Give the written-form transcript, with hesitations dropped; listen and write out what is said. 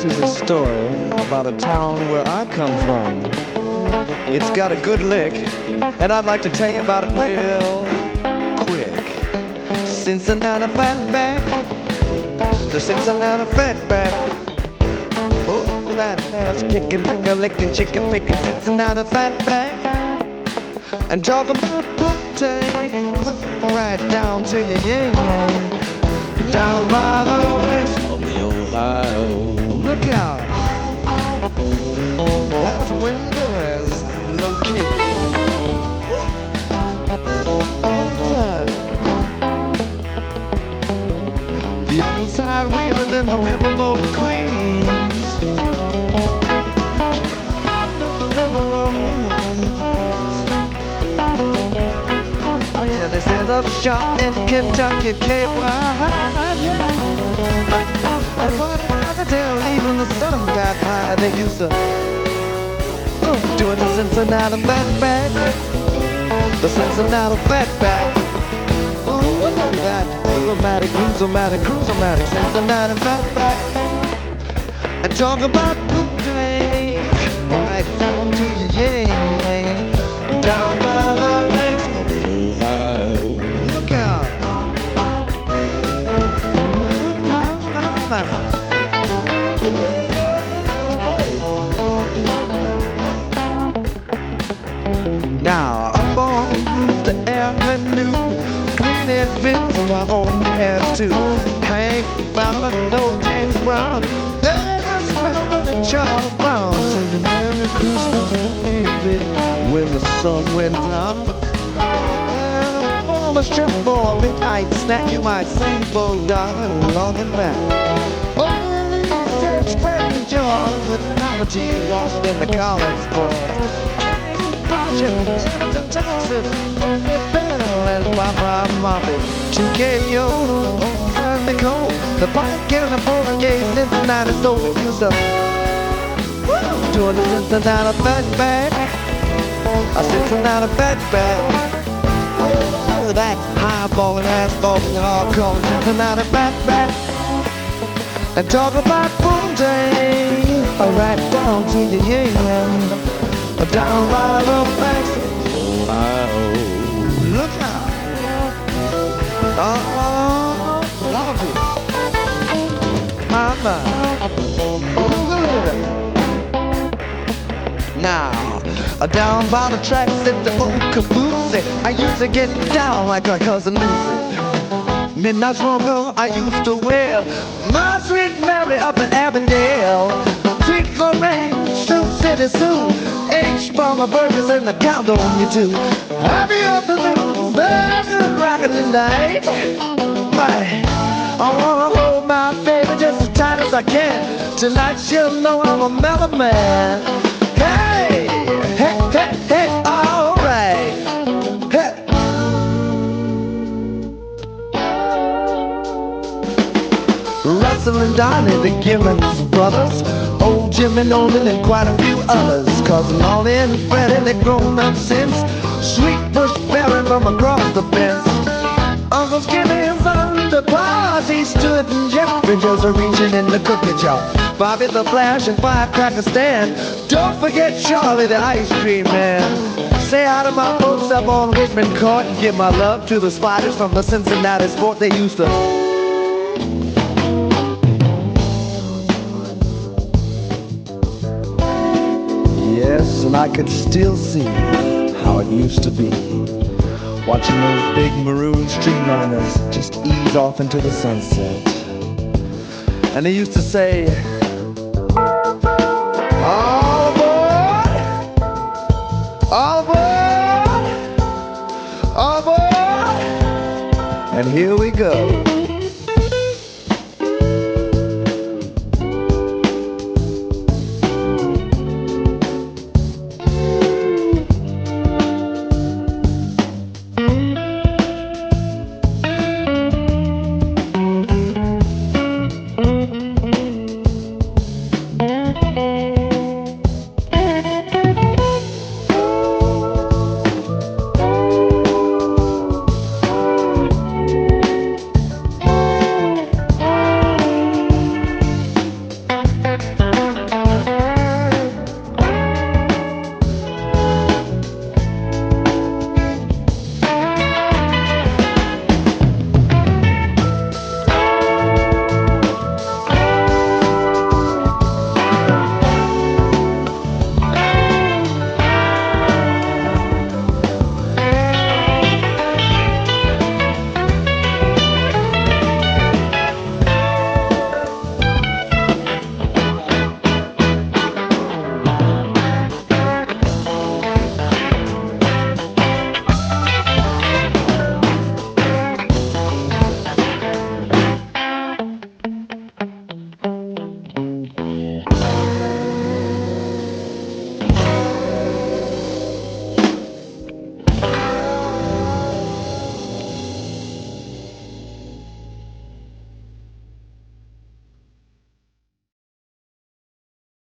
This is a story about a town where I come from. It's got a good lick, and I'd like to tell you about it real quick. Cincinnati Fatback, the Cincinnati Fatback. Oh, that ass kicking, finger licking, chicken picking, Cincinnati Fatback. And talk about pudding, right down to your yang, down by the west of the Ohio. Look out, that's where there's located. The other side wheeling in the river of Queens. Oh yeah, they set up shop in Kentucky, KY. And what I can tell, even the sun got high. They used to doing the Cincinnati Fatback, the Cincinnati Fatback. Ooh, that cruise-o-matic, Cincinnati Fatback. And talk about Bootleg, right down to your yang, down by the lakes of Ohio. Look out. Now, up on the avenue, when it fits my own head to hang about the old James Brown. There's a smell of the Charles Brown singing Merry Christmas, baby, when the sun went down. On the strip for a midnight snack, you might see $4 along and back. Oh, it's spreading joy with poverty lost in the college boy. Texas, Bell and Papa Moppy, TKO, and the cold, the pike and the Portuguese, Cincinnati stole it, used to doing the Cincinnati Fatback, a Cincinnati Fatback, that high-balling, ass-balling, hard-calling Cincinnati Fatback, and talk about boom day, right down to the yang. Down by the banks of Ohio. Look out. Oh, love it. Mama. Now, down by the tracks at the old caboose, I used to get down like my cousin Lucy. Midnight smoker, I used to wear my sweet Mary up in Avondale. Sweet Lorraine, Sioux City Sue, H for my burgers and the count on you too. Happy afternoon, baby, rockin' tonight. My, I wanna hold my baby just as tight as I can. Tonight she'll know I'm a mellow man. Hey, hey, hey, hey, alright. Hey. Russell and Donnie, the Gibbons brothers, old Jim and Nolan and quite a few others. Cousin Ollie and Freddie, they grown up since. Sweet Bush Barry from across the fence. Uncle Skinny is under bars, he stood in Jeffrey just reaching in the cookie jar. Bobby the Flash and Firecracker Stand. Don't forget Charlie the ice cream man. Say hi to my folks up on Richmond Court and give my love to the Spiders from the Cincinnati Sport. They used to yes, and I could still see how it used to be, watching those big maroon streamliners just ease off into the sunset. And they used to say, all aboard, all aboard, all aboard. And here we go.